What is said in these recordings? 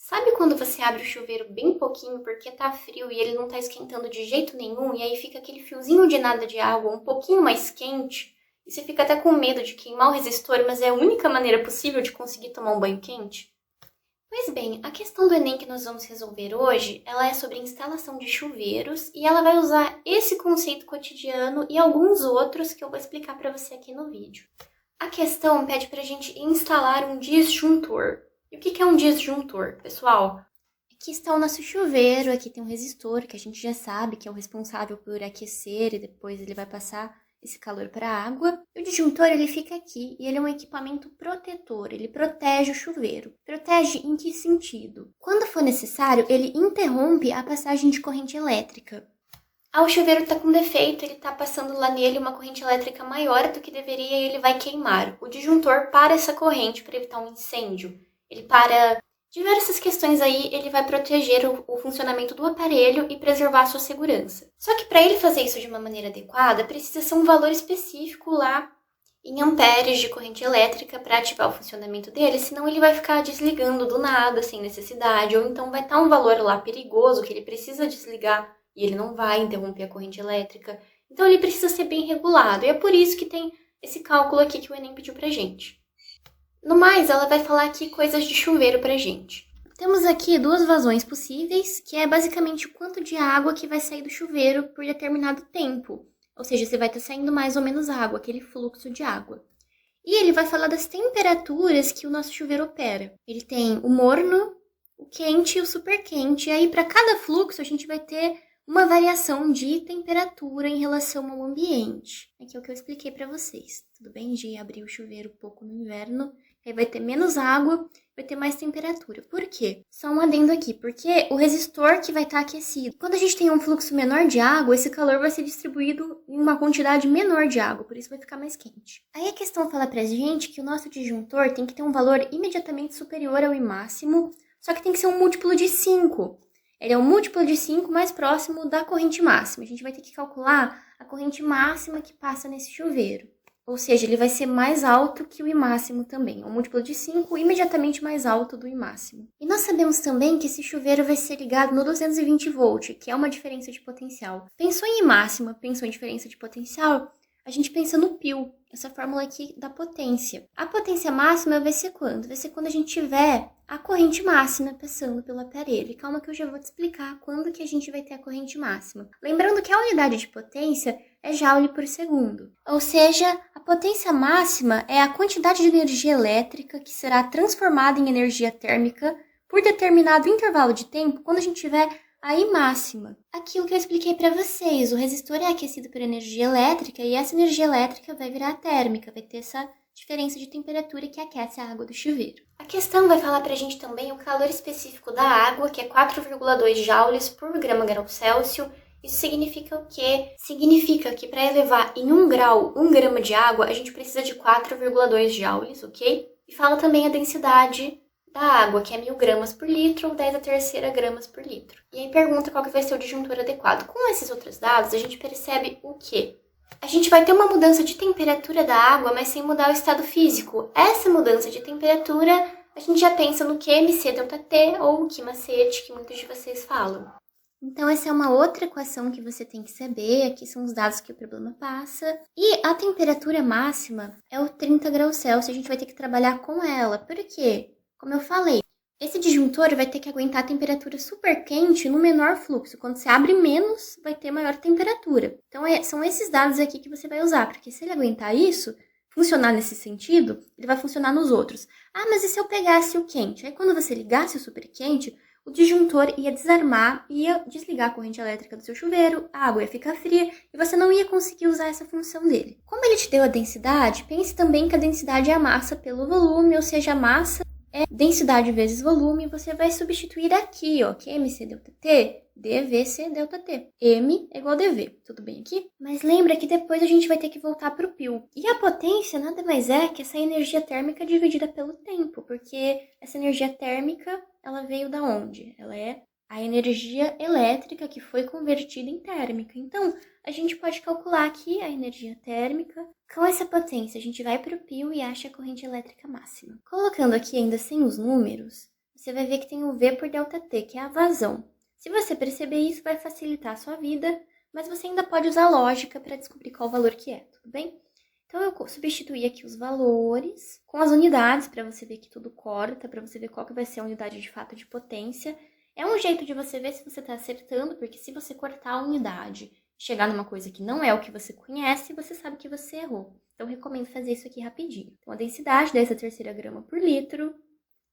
Sabe quando você abre o chuveiro bem pouquinho porque tá frio e ele não tá esquentando de jeito nenhum e aí fica aquele fiozinho de nada de água um pouquinho mais quente e você fica até com medo de queimar o resistor, mas é a única maneira possível de conseguir tomar um banho quente? Pois bem, a questão do Enem que nós vamos resolver hoje, ela é sobre instalação de chuveiros e ela vai usar esse conceito cotidiano e alguns outros que eu vou explicar para você aqui no vídeo. A questão pede para a gente instalar um disjuntor. E o que é um disjuntor, pessoal? Aqui está o nosso chuveiro, aqui tem um resistor, que a gente já sabe que é o responsável por aquecer e depois ele vai passar esse calor para a água. E o disjuntor, ele fica aqui e ele é um equipamento protetor, ele protege o chuveiro. Protege em que sentido? Quando for necessário, ele interrompe a passagem de corrente elétrica. O chuveiro está com defeito, ele está passando lá nele uma corrente elétrica maior do que deveria e ele vai queimar. O disjuntor para essa corrente para evitar um incêndio. Ele para diversas questões aí, ele vai proteger o funcionamento do aparelho e preservar a sua segurança. Só que para ele fazer isso de uma maneira adequada, precisa ser um valor específico lá em amperes de corrente elétrica para ativar o funcionamento dele, senão ele vai ficar desligando do nada, sem necessidade, ou então vai estar um valor lá perigoso que ele precisa desligar e ele não vai interromper a corrente elétrica. Então ele precisa ser bem regulado, e é por isso que tem esse cálculo aqui que o Enem pediu pra gente. No mais, ela vai falar aqui coisas de chuveiro pra gente. Temos aqui duas vazões possíveis, que é basicamente o quanto de água que vai sair do chuveiro por determinado tempo. Ou seja, se vai estar saindo mais ou menos água, aquele fluxo de água. E ele vai falar das temperaturas que o nosso chuveiro opera. Ele tem o morno, o quente e o super quente. E aí, para cada fluxo, a gente vai ter uma variação de temperatura em relação ao ambiente. Aqui é o que eu expliquei para vocês. Tudo bem de abrir o chuveiro um pouco no inverno, aí vai ter menos água, vai ter mais temperatura. Por quê? Só um adendo aqui, porque o resistor que vai estar aquecido. Quando a gente tem um fluxo menor de água, esse calor vai ser distribuído em uma quantidade menor de água, por isso vai ficar mais quente. Aí a questão fala pra gente que o nosso disjuntor tem que ter um valor imediatamente superior ao I máximo, só que tem que ser um múltiplo de 5. Ele é um múltiplo de 5 mais próximo da corrente máxima. A gente vai ter que calcular a corrente máxima que passa nesse chuveiro. Ou seja, ele vai ser mais alto que o I máximo também. É um múltiplo de 5 imediatamente mais alto do I máximo. E nós sabemos também que esse chuveiro vai ser ligado no 220 volt, que é uma diferença de potencial. Pensou em I máxima, pensou em diferença de potencial? A gente pensa no π, essa fórmula aqui da potência. A potência máxima vai ser quando? Vai ser quando a gente tiver a corrente máxima passando pelo aparelho. E calma que eu já vou te explicar quando que a gente vai ter a corrente máxima. Lembrando que a unidade de potência é joule por segundo. Ou seja, a potência máxima é a quantidade de energia elétrica que será transformada em energia térmica por determinado intervalo de tempo quando a gente tiver a I máxima. Aquilo que eu expliquei para vocês, o resistor é aquecido por energia elétrica e essa energia elétrica vai virar térmica, vai ter essa diferença de temperatura que aquece a água do chuveiro. A questão vai falar pra gente também o calor específico da água, que é 4,2 joules por grama Celsius. Isso significa o quê? Significa que para elevar em 1 grau 1 grama de água, a gente precisa de 4,2 joules, ok? E fala também a densidade da água, que é 1000 gramas por litro ou 10 a terceira gramas por litro. E aí pergunta qual que vai ser o disjuntor adequado. Com esses outros dados, a gente percebe o quê? A gente vai ter uma mudança de temperatura da água, mas sem mudar o estado físico. Essa mudança de temperatura, a gente já pensa no QMC ΔT ou o Q macete, que muitos de vocês falam. Então, essa é uma outra equação que você tem que saber. Aqui são os dados que o problema passa. E a temperatura máxima é o 30 graus Celsius. A gente vai ter que trabalhar com ela. Por quê? Como eu falei, esse disjuntor vai ter que aguentar a temperatura super quente no menor fluxo. Quando você abre menos, vai ter maior temperatura. Então, são esses dados aqui que você vai usar, porque se ele aguentar isso, funcionar nesse sentido, ele vai funcionar nos outros. Ah, mas e se eu pegasse o quente? Aí, quando você ligasse o super quente, o disjuntor ia desarmar, ia desligar a corrente elétrica do seu chuveiro, a água ia ficar fria e você não ia conseguir usar essa função dele. Como ele te deu a densidade, pense também que a densidade é a massa pelo volume, ou seja, a massa é densidade vezes volume, você vai substituir aqui, ó, que MC ΔT, dVc ΔT. M é igual a dV, tudo bem aqui? Mas lembra que depois a gente vai ter que voltar para o π. E a potência nada mais é que essa energia térmica dividida pelo tempo, porque essa energia térmica, ela veio da onde? Ela é a energia elétrica que foi convertida em térmica. Então, a gente pode calcular aqui a energia térmica. Com essa potência, a gente vai para o π e acha a corrente elétrica máxima. Colocando aqui ainda sem os números, você vai ver que tem o V por ΔT, que é a vazão. Se você perceber isso, vai facilitar a sua vida, mas você ainda pode usar lógica para descobrir qual valor que é, tudo bem? Então, eu substituí aqui os valores com as unidades, para você ver que tudo corta, para você ver qual que vai ser a unidade de fato de potência. É um jeito de você ver se você está acertando, porque se você cortar a unidade e chegar numa coisa que não é o que você conhece, você sabe que você errou. Então, eu recomendo fazer isso aqui rapidinho. Então, a densidade, 10⁻³ grama por litro.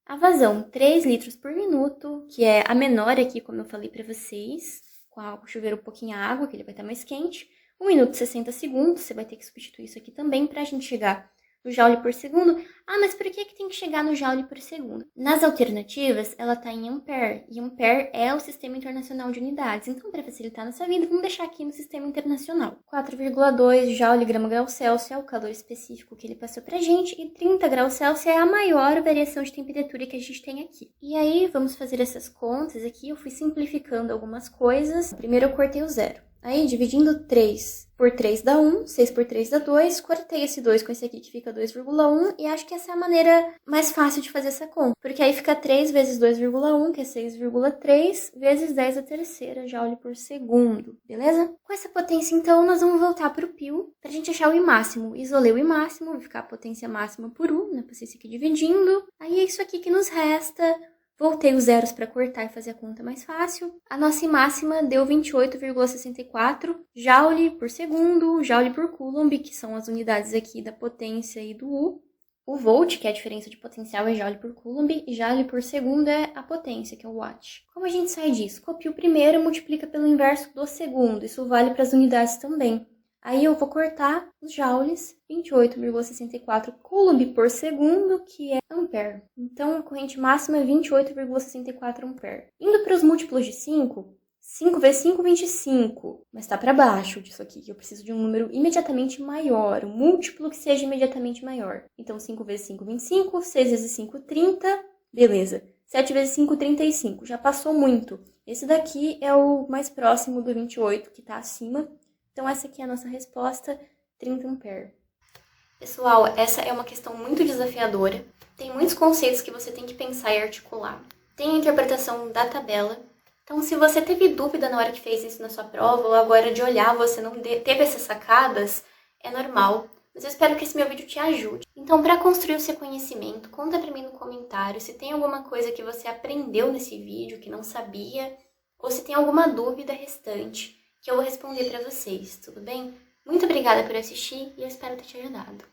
A vazão, 3 litros por minuto, que é a menor aqui, como eu falei para vocês, com o chuveiro um pouquinho a água, que ele vai estar mais quente. 1 minuto e 60 segundos, você vai ter que substituir isso aqui também para a gente chegar no joule por segundo. Ah, mas por que tem que chegar no joule por segundo? Nas alternativas, ela está em ampere, e ampere é o Sistema Internacional de Unidades. Então, para facilitar nossa vida, vamos deixar aqui no Sistema Internacional. 4,2 joule grama grau Celsius é o calor específico que ele passou pra gente, e 30 graus Celsius é a maior variação de temperatura que a gente tem aqui. E aí, vamos fazer essas contas aqui. Eu fui simplificando algumas coisas. Primeiro, eu cortei o zero. Aí, dividindo 3 por 3 dá 1, 6 por 3 dá 2, cortei esse 2 com esse aqui que fica 2,1 e acho que essa é a maneira mais fácil de fazer essa conta. Porque aí fica 3 vezes 2,1, que é 6,3, vezes 10⁻³ joule por segundo, beleza? Com essa potência, então, nós vamos voltar para o pio pra gente achar o I máximo. Isolei o I máximo, vai ficar a potência máxima por 1, né? Passei isso aqui dividindo. Aí é isso aqui que nos resta. Voltei os zeros para cortar e fazer a conta mais fácil. A nossa I máxima deu 28,64 joule por segundo, joule por coulomb, que são as unidades aqui da potência e do U. O volt, que é a diferença de potencial, é joule por coulomb, e joule por segundo é a potência, que é o watt. Como a gente sai disso? Copia o primeiro e multiplica pelo inverso do segundo. Isso vale para as unidades também. Aí eu vou cortar os joules, 28,64 coulomb por segundo, que é ampere. Então, a corrente máxima é 28,64 ampere. Indo para os múltiplos de 5, 5 vezes 5, 25. Mas está para baixo disso aqui, que eu preciso de um número imediatamente maior, um múltiplo que seja imediatamente maior. Então, 5 vezes 5, 25, 6 vezes 5, 30. Beleza. 7 vezes 5, 35. Já passou muito. Esse daqui é o mais próximo do 28, que está acima. Então, essa aqui é a nossa resposta, 30 ampere. Pessoal, essa é uma questão muito desafiadora. Tem muitos conceitos que você tem que pensar e articular. Tem a interpretação da tabela. Então, se você teve dúvida na hora que fez isso na sua prova, ou agora de olhar você não teve essas sacadas, é normal. Mas eu espero que esse meu vídeo te ajude. Então, para construir o seu conhecimento, conta pra mim no comentário se tem alguma coisa que você aprendeu nesse vídeo que não sabia, ou se tem alguma dúvida restante, que eu vou responder para vocês, tudo bem? Muito obrigada por assistir e eu espero ter te ajudado.